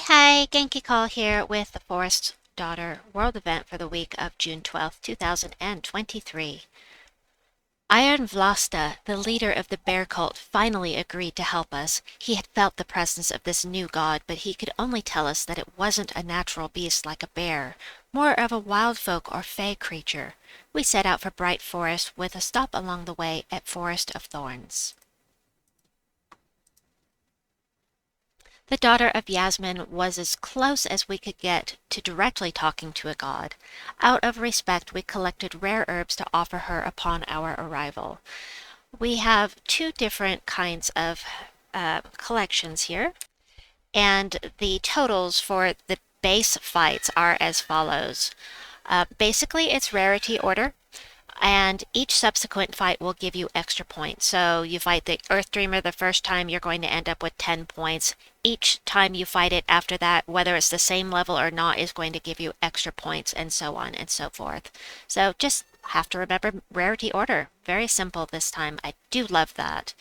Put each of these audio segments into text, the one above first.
Hi, Genki Call here with the Forest Daughter World event for the week of June 12th, 2023. Iron Vlasta, the leader of the bear cult, finally agreed to help us. He had felt the presence of this new god, but he could only tell us that it wasn't a natural beast like a bear, more of a wild folk or fey creature. We set out for Bright Forest with a stop along the way at Forest of Thorns. The daughter of Yasmine was as close as we could get to directly talking to a god. Out of respect, we collected rare herbs to offer her upon our arrival. We have two different kinds of collections here, and the totals for the base fights are as follows. Basically, it's rarity order, and each subsequent fight will give you extra points. So you fight the Earth Dreamer the first time, you're going to end up with 10 points. Each time you fight it after that, whether it's the same level or not, is going to give you extra points, and so on and so forth. So just have to remember rarity order. Very simple this time. I do love that.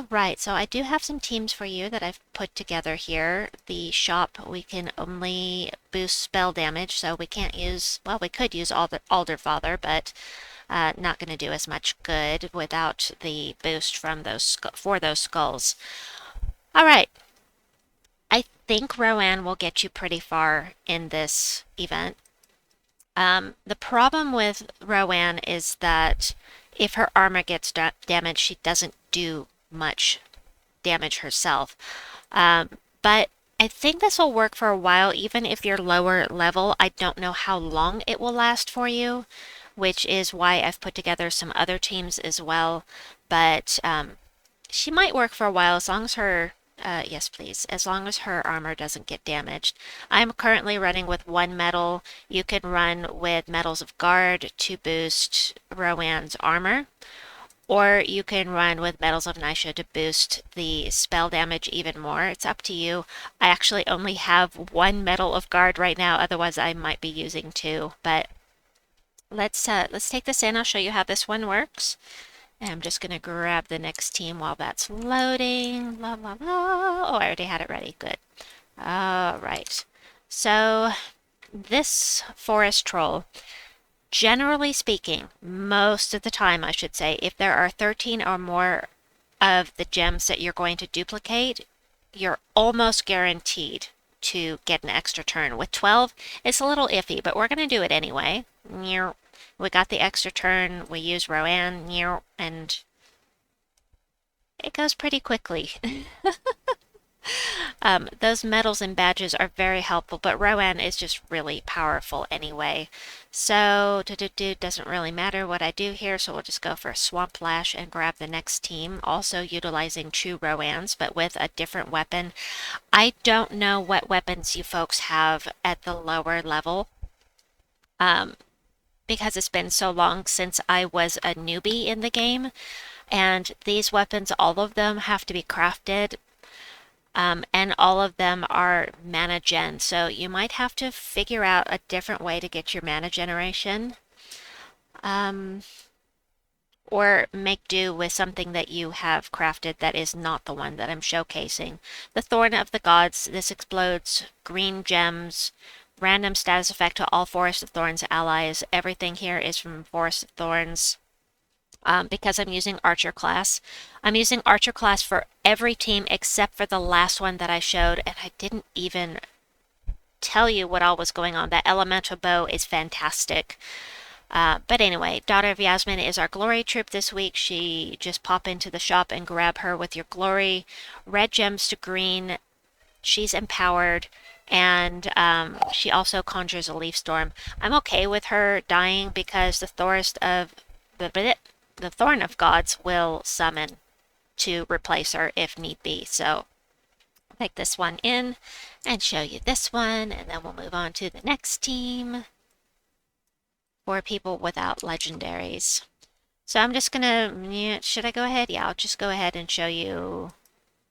Right, so I do have some teams for you that I've put together here. The shop, we can only boost spell damage, so we can't use, well, we could use Alderfather, but not going to do as much good without the boost from those for those skulls. All right, I think Rowanne will get you pretty far in this event. The problem with Rowanne is that if her armor gets damaged, she doesn't do much damage herself. But I think this will work for a while, even if you're lower level. I don't know how long it will last for you, which is why I've put together some other teams as well. But she might work for a while as long as her, yes please, as long as her armor doesn't get damaged. I'm currently running with one medal. You can run with medals of guard to boost Rowanne's armor, or you can run with Medals of Nisha to boost the spell damage even more. It's up to you. I actually only have one Medal of Guard right now, otherwise I might be using two. But let's take this in. I'll show you how this one works. And I'm just gonna grab the next team while that's loading. La la la. Oh, I already had it ready. Good. All right. So this forest troll, generally speaking, most of the time, I should say, if there are 13 or more of the gems that you're going to duplicate, you're almost guaranteed to get an extra turn. With 12, it's a little iffy, but we're going to do it anyway. We got the extra turn, we use Rowanne, and it goes pretty quickly. Those medals and badges are very helpful, but Rowanne is just really powerful anyway. So, doesn't really matter what I do here, so we'll just go for a Swamp Lash and grab the next team, also utilizing true Rowannes, but with a different weapon. I don't know what weapons you folks have at the lower level, because it's been so long since I was a newbie in the game, and these weapons, all of them have to be crafted. And all of them are mana gen, so you might have to figure out a different way to get your mana generation, or make do with something that you have crafted that is not the one that I'm showcasing. The Thorn of the Gods, this explodes green gems, random status effect to all Forest of Thorns allies. Everything here is from Forest of Thorns. Because I'm using Archer class. I'm using Archer class for every team except for the last one that I showed, and I didn't even tell you what all was going on. That elemental bow is fantastic. But anyway, Daughter of Yasmine is our glory troop this week. She just pop into the shop and grab her with your glory. Red gems to green. She's empowered, and she also conjures a leaf storm. I'm okay with her dying because the Thorn of Gods will summon to replace her if need be. So I'll take this one in and show you this one, and then we'll move on to the next team for people without legendaries. So I'm just gonna, should I go ahead? Yeah, I'll just go ahead and show you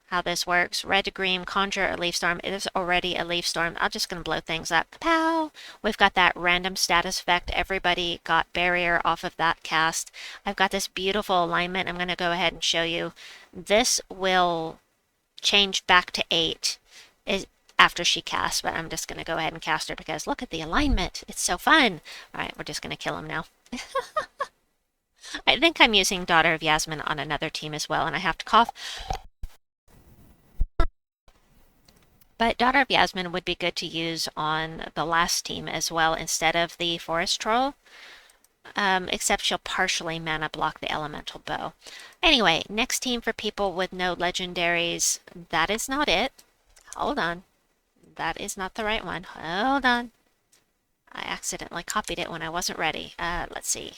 how this works. Red to green, conjure a leaf storm. It is already a leaf storm. I'm just going to blow things up. Pow! We've got that random status effect. Everybody got barrier off of that cast. I've got this beautiful alignment. I'm going to go ahead and show you. This will change back to 8 after she casts, but I'm just going to go ahead and cast her because look at the alignment. It's so fun. All right, we're just going to kill him now. I think I'm using Daughter of Yasmine on another team as well, and I have to cough. But Daughter of Yasmine would be good to use on the last team as well instead of the Forest Troll. Except she'll partially mana block the Elemental Bow. Anyway, next team for people with no legendaries. That is not it. Hold on. That is not the right one. Hold on. I accidentally copied it when I wasn't ready. Let's see.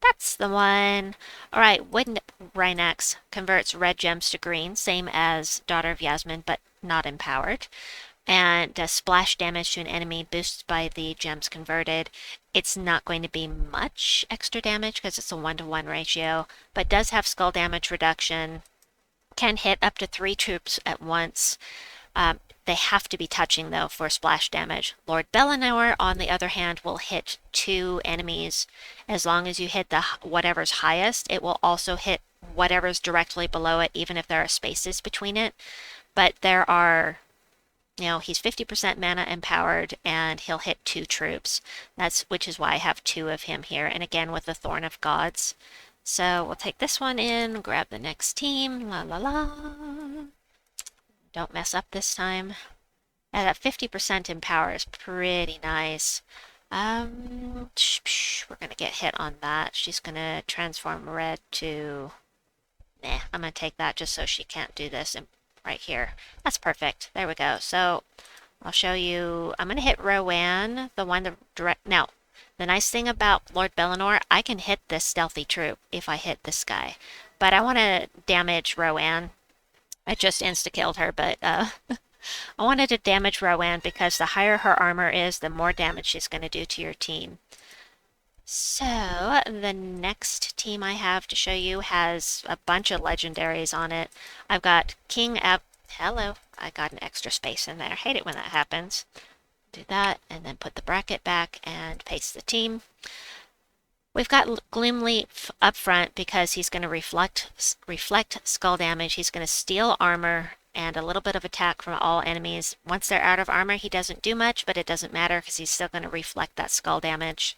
That's the one. Alright, Wooden Rhynax converts red gems to green, same as Daughter of Yasmine, but not empowered. And does splash damage to an enemy boosted by the gems converted. It's not going to be much extra damage because it's a 1-to-1 ratio, but does have skull damage reduction. Can hit up to 3 troops at once. They have to be touching, though, for splash damage. Lord Belanor, on the other hand, will hit 2 enemies. As long as you hit the whatever's highest, it will also hit whatever's directly below it, even if there are spaces between it. But there are, you know, he's 50% mana empowered, and he'll hit 2 troops. Which is why I have 2 of him here. And again, with the Thorn of Gods. So we'll take this one in, grab the next team. La la la. Don't mess up this time. Yeah, that 50% empower is pretty nice. We're going to get hit on that. She's going to transform red to... Nah, I'm going to take that just so she can't do this right here. That's perfect. There we go. So I'll show you. I'm going to hit Rowanne, the one that direct... Now, the nice thing about Lord Belanor, I can hit this stealthy troop if I hit this guy. But I want to damage Rowanne. I just insta-killed her, but I wanted to damage Rowanne because the higher her armor is, the more damage she's going to do to your team. So, the next team I have to show you has a bunch of legendaries on it. I've got Hello, I got an extra space in there. I hate it when that happens. Do that, and then put the bracket back and paste the team. We've got Gloom Leaf up front because he's going to reflect skull damage. He's going to steal armor and a little bit of attack from all enemies. Once they're out of armor, he doesn't do much, but it doesn't matter because he's still going to reflect that skull damage.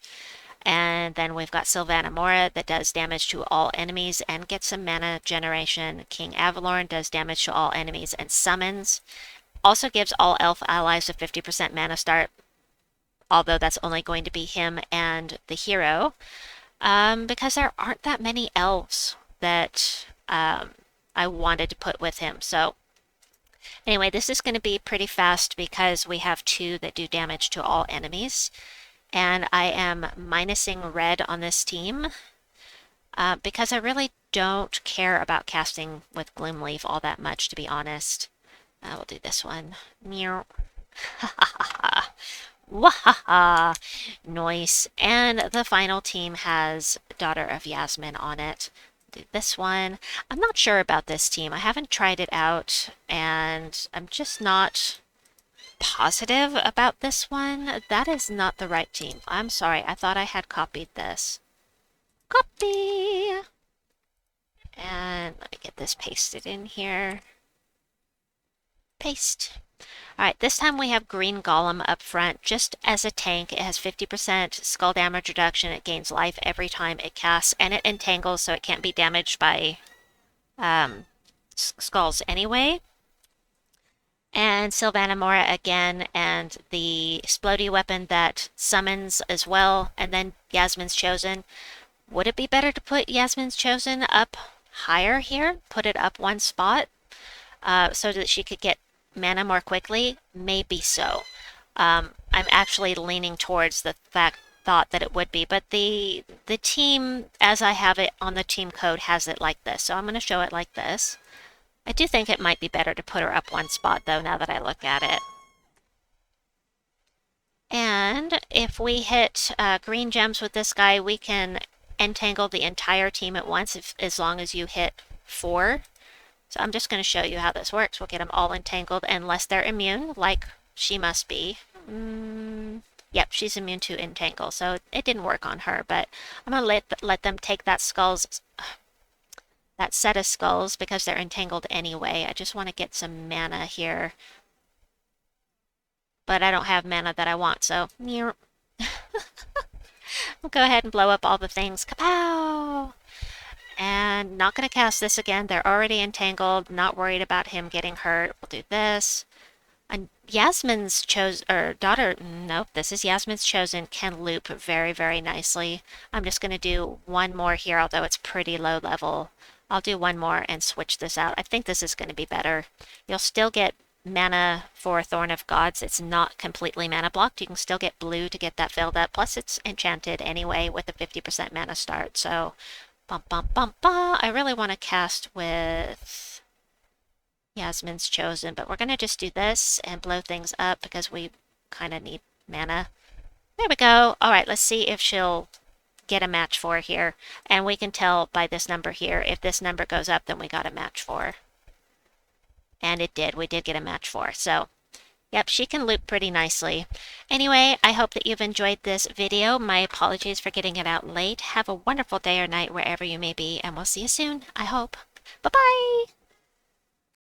And then we've got Sylvanimora that does damage to all enemies and gets some mana generation. King Avelorn does damage to all enemies and summons. Also gives all elf allies a 50% mana start, although that's only going to be him and the hero, because there aren't that many elves that I wanted to put with him. So anyway, this is going to be pretty fast because we have 2 that do damage to all enemies. And I am minusing red on this team because I really don't care about casting with Gloomleaf all that much, to be honest. We'll do this one. Meow. Wahaha! Nice. And the final team has Daughter of Yasmine on it. Do this one. I'm not sure about this team. I haven't tried it out, and I'm just not positive about this one. That is not the right team. I'm sorry. I thought I had copied this. Copy! And let me get this pasted in here. Paste. Alright, this time we have Green Golem up front. Just as a tank, it has 50% skull damage reduction. It gains life every time it casts, and it entangles, so it can't be damaged by skulls anyway. And Sylvanimora again, and the explodey weapon that summons as well, and then Yasmine's Chosen. Would it be better to put Yasmine's Chosen up higher here? Put it up 1 spot so that she could get mana more quickly? Maybe so. I'm actually leaning towards the thought that it would be, but the team, as I have it on the team code, has it like this. So I'm going to show it like this. I do think it might be better to put her up 1 spot, though, now that I look at it. And if we hit green gems with this guy, we can entangle the entire team at once, as long as you hit 4. So I'm just going to show you how this works. We'll get them all entangled, unless they're immune, like she must be. Yep, she's immune to entangle, so it didn't work on her, but I'm going to let them take that set of skulls because they're entangled anyway. I just want to get some mana here. but I don't have mana that I want, so I'll go ahead and blow up all the things. Kapow! And not going to cast this again. They're already entangled. Not worried about him getting hurt. We'll do this. And Yasmine's daughter, nope, this is Yasmine's chosen, can loop very, very nicely. I'm just going to do one more here, although it's pretty low level. I'll do one more and switch this out. I think this is going to be better. You'll still get mana for Thorn of Gods. It's not completely mana blocked. You can still get blue to get that filled up. Plus, it's enchanted anyway with a 50% mana start. So, bum, bum, bum, bum. I really want to cast with Yasmine's chosen, but we're going to just do this and blow things up because we kind of need mana. There we go. All right, let's see if she'll get a match 4 here. And we can tell by this number here. If this number goes up, then we got a match 4. And it did. We did get a match 4. So, yep, she can loop pretty nicely. Anyway, I hope that you've enjoyed this video. My apologies for getting it out late. Have a wonderful day or night wherever you may be, and we'll see you soon, I hope. Bye-bye!